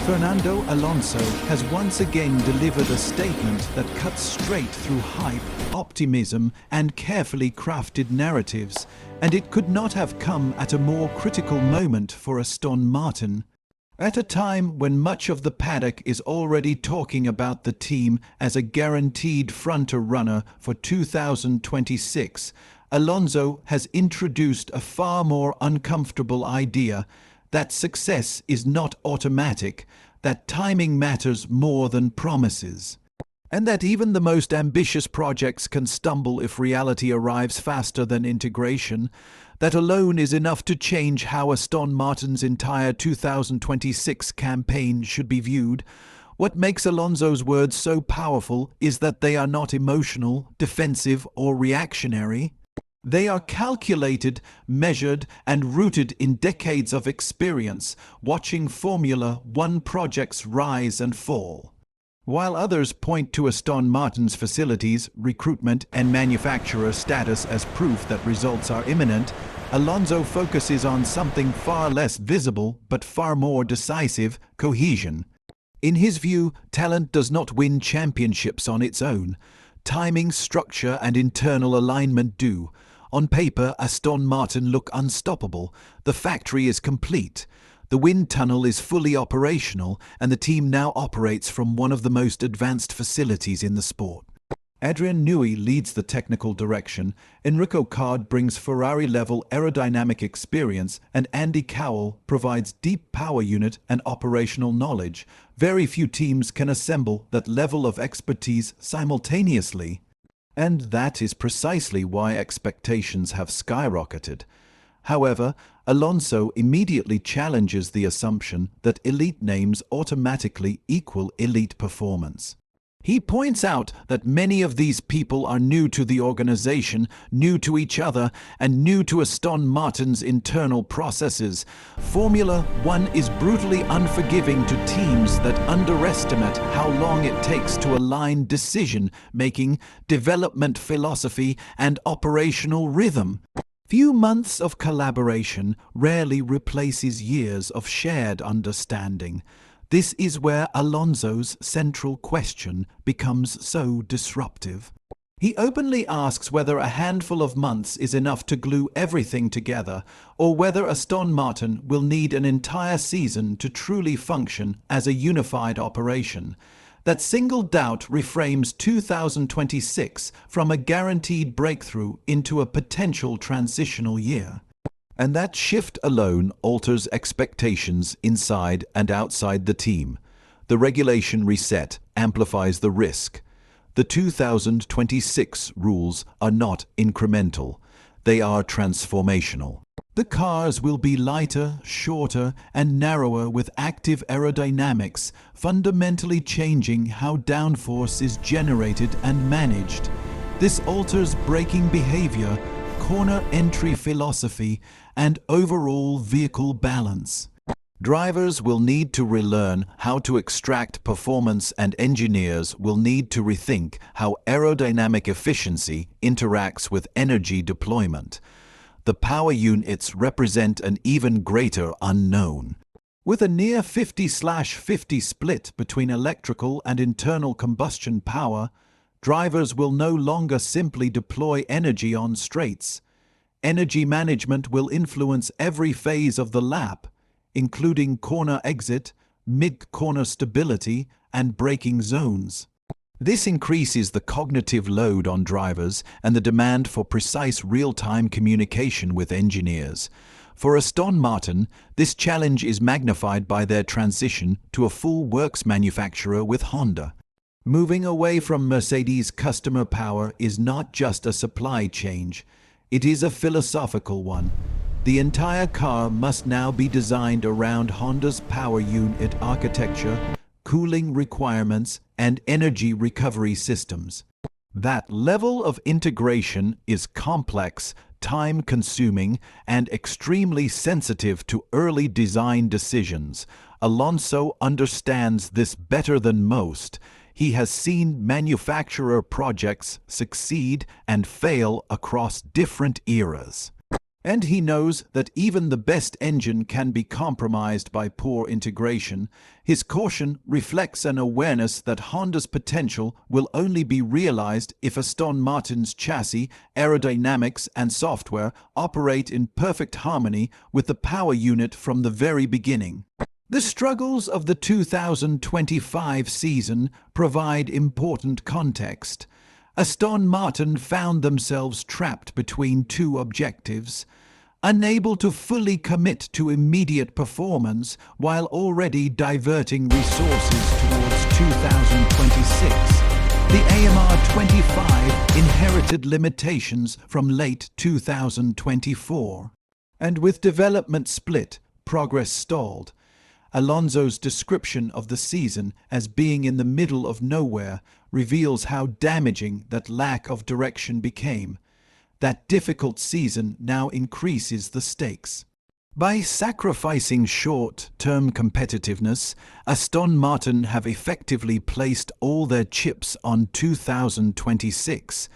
Fernando Alonso has once again delivered a statement that cuts straight through hype, optimism, and carefully crafted narratives, and it could not have come at a more critical moment for Aston Martin. At a time when much of the paddock is already talking about the team as a guaranteed front-runner for 2026, Alonso has introduced a far more uncomfortable idea: that success is not automatic, that timing matters more than promises, and that even the most ambitious projects can stumble if reality arrives faster than integration. That alone is enough to change how Aston Martin's entire 2026 campaign should be viewed. What makes Alonso's words so powerful is that they are not emotional, defensive, or reactionary. They are calculated, measured, and rooted in decades of experience, watching Formula One projects rise and fall. While others point to Aston Martin's facilities, recruitment, and manufacturer status as proof that results are imminent, Alonso focuses on something far less visible but far more decisive: cohesion. In his view, talent does not win championships on its own. Timing, structure, and internal alignment do. On paper, Aston Martin look unstoppable. The factory is complete. The wind tunnel is fully operational, and the team now operates from one of the most advanced facilities in the sport. Adrian Newey leads the technical direction, Enrico Card brings Ferrari-level aerodynamic experience, and Andy Cowell provides deep power unit and operational knowledge. Very few teams can assemble that level of expertise simultaneously. And that is precisely why expectations have skyrocketed. However, Alonso immediately challenges the assumption that elite names automatically equal elite performance. He points out that many of these people are new to the organization, new to each other, and new to Aston Martin's internal processes. Formula One is brutally unforgiving to teams that underestimate how long it takes to align decision-making, development philosophy, and operational rhythm. Few months of collaboration rarely replaces years of shared understanding. This is where Alonso's central question becomes so disruptive. He openly asks whether a handful of months is enough to glue everything together, or whether Aston Martin will need an entire season to truly function as a unified operation. That single doubt reframes 2026 from a guaranteed breakthrough into a potential transitional year. And that shift alone alters expectations inside and outside the team. The regulation reset amplifies the risk. The 2026 rules are not incremental. They are transformational. The cars will be lighter, shorter, and narrower with active aerodynamics, fundamentally changing how downforce is generated and managed. This alters braking behavior, corner entry philosophy, and overall vehicle balance. Drivers will need to relearn how to extract performance, and engineers will need to rethink how aerodynamic efficiency interacts with energy deployment. The power units represent an even greater unknown. With a near 50/50 split between electrical and internal combustion power, drivers will no longer simply deploy energy on straights. Energy management will influence every phase of the lap, including corner exit, mid-corner stability, and braking zones. This increases the cognitive load on drivers and the demand for precise real-time communication with engineers. For Aston Martin, this challenge is magnified by their transition to a full works manufacturer with Honda. Moving away from Mercedes' customer power is not just a supply change. It is a philosophical one. The entire car must now be designed around Honda's power unit architecture, cooling requirements, and energy recovery systems. That level of integration is complex, time-consuming, and extremely sensitive to early design decisions. Alonso understands this better than most. He has seen manufacturer projects succeed and fail across different eras. And he knows that even the best engine can be compromised by poor integration. His caution reflects an awareness that Honda's potential will only be realized if Aston Martin's chassis, aerodynamics and software operate in perfect harmony with the power unit from the very beginning. The struggles of the 2025 season provide important context. Aston Martin found themselves trapped between two objectives, unable to fully commit to immediate performance while already diverting resources towards 2026. The AMR 25 inherited limitations from late 2024. And with development split, progress stalled. Alonso's description of the season as being in the middle of nowhere reveals how damaging that lack of direction became. That difficult season now increases the stakes. By sacrificing short-term competitiveness, Aston Martin have effectively placed all their chips on 2026.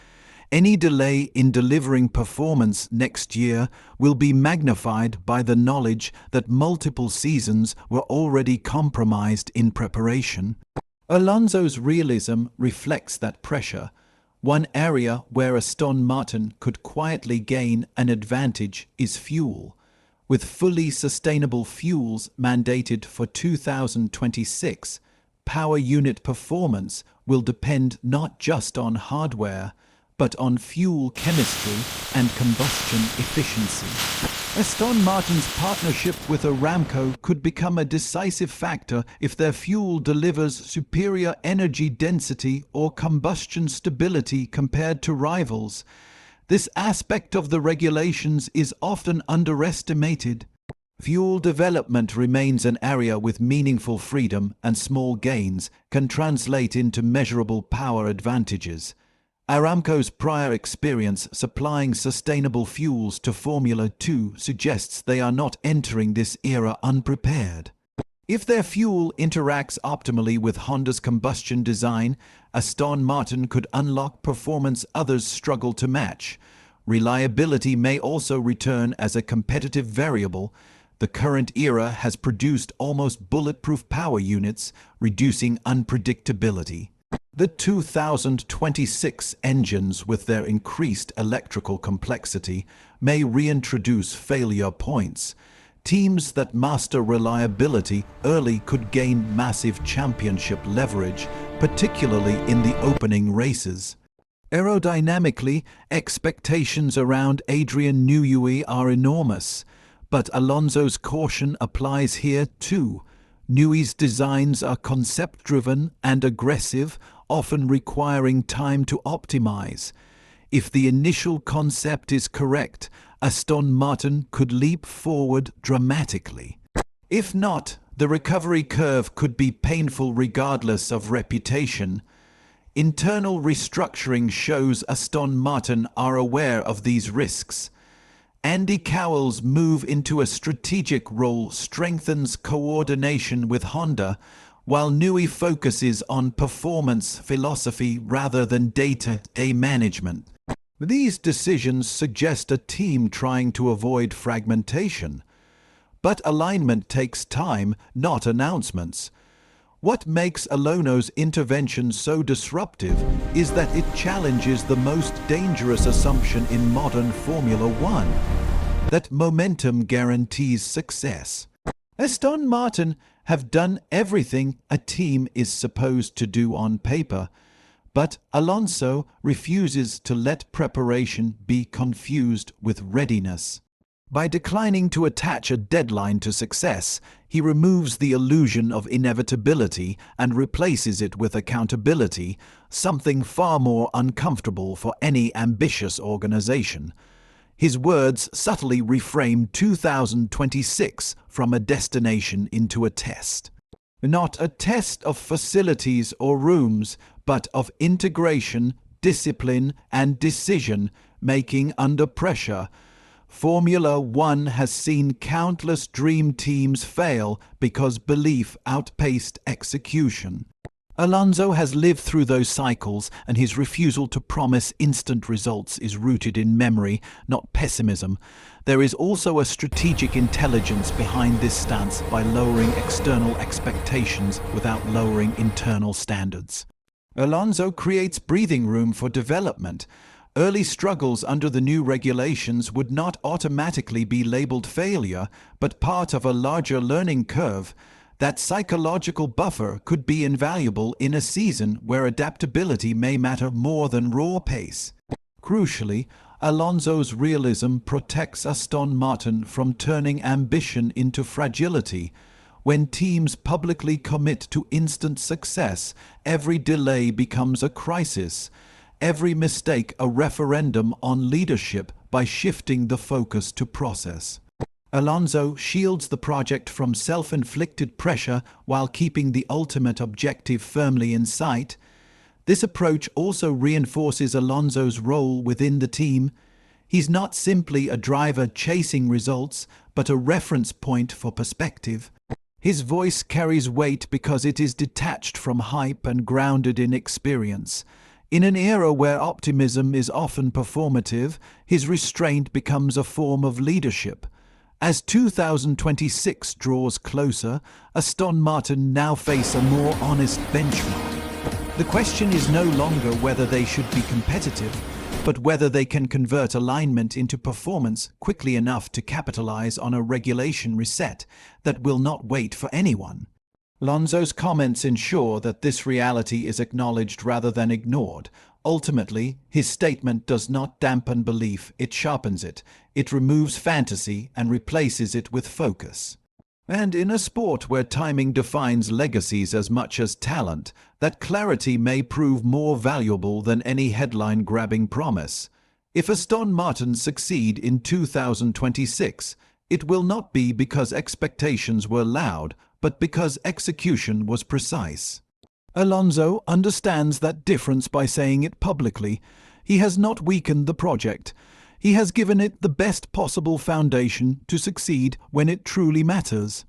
Any delay in delivering performance next year will be magnified by the knowledge that multiple seasons were already compromised in preparation. Alonso's realism reflects that pressure. One area where Aston Martin could quietly gain an advantage is fuel. With fully sustainable fuels mandated for 2026, power unit performance will depend not just on hardware, but on fuel chemistry and combustion efficiency. Aston Martin's partnership with Aramco could become a decisive factor if their fuel delivers superior energy density or combustion stability compared to rivals. This aspect of the regulations is often underestimated. Fuel development remains an area with meaningful freedom, and small gains can translate into measurable power advantages. Aramco's prior experience supplying sustainable fuels to Formula 2 suggests they are not entering this era unprepared. If their fuel interacts optimally with Honda's combustion design, Aston Martin could unlock performance others struggle to match. Reliability may also return as a competitive variable. The current era has produced almost bulletproof power units, reducing unpredictability. The 2026 engines, with their increased electrical complexity, may reintroduce failure points. Teams that master reliability early could gain massive championship leverage, particularly in the opening races. Aerodynamically, expectations around Adrian Newey are enormous, but Alonso's caution applies here too. Newey's designs are concept-driven and aggressive, often requiring time to optimize. If the initial concept is correct, Aston Martin could leap forward dramatically. If not, the recovery curve could be painful regardless of reputation. Internal restructuring shows Aston Martin are aware of these risks. Andy Cowell's move into a strategic role strengthens coordination with Honda, while Newey focuses on performance philosophy rather than day-to-day management. These decisions suggest a team trying to avoid fragmentation. But alignment takes time, not announcements. What makes Alonso's intervention so disruptive is that it challenges the most dangerous assumption in modern Formula One, that momentum guarantees success. Aston Martin have done everything a team is supposed to do on paper, but Alonso refuses to let preparation be confused with readiness. By declining to attach a deadline to success, he removes the illusion of inevitability and replaces it with accountability, something far more uncomfortable for any ambitious organization. His words subtly reframe 2026 from a destination into a test. Not a test of facilities or rooms, but of integration, discipline, and decision-making under pressure. Formula One has seen countless dream teams fail because belief outpaced execution. Alonso has lived through those cycles, and his refusal to promise instant results is rooted in memory, not pessimism. There is also a strategic intelligence behind this stance by lowering external expectations without lowering internal standards. Alonso creates breathing room for development. Early struggles under the new regulations would not automatically be labeled failure, but part of a larger learning curve. That psychological buffer could be invaluable in a season where adaptability may matter more than raw pace. Crucially, Alonso's realism protects Aston Martin from turning ambition into fragility. When teams publicly commit to instant success, every delay becomes a crisis, every mistake a referendum on leadership by shifting the focus to process. Alonso shields the project from self-inflicted pressure while keeping the ultimate objective firmly in sight. This approach also reinforces Alonso's role within the team. He's not simply a driver chasing results, but a reference point for perspective. His voice carries weight because it is detached from hype and grounded in experience. In an era where optimism is often performative, his restraint becomes a form of leadership. As 2026 draws closer, Aston Martin now face a more honest benchmark. The question is no longer whether they should be competitive, but whether they can convert alignment into performance quickly enough to capitalize on a regulation reset that will not wait for anyone. Alonso's comments ensure that this reality is acknowledged rather than ignored. Ultimately, his statement does not dampen belief, it sharpens it. It removes fantasy and replaces it with focus. And in a sport where timing defines legacies as much as talent, that clarity may prove more valuable than any headline-grabbing promise. If Aston Martin succeed in 2026, it will not be because expectations were loud, but because execution was precise. Alonso understands that difference by saying it publicly. He has not weakened the project. He has given it the best possible foundation to succeed when it truly matters.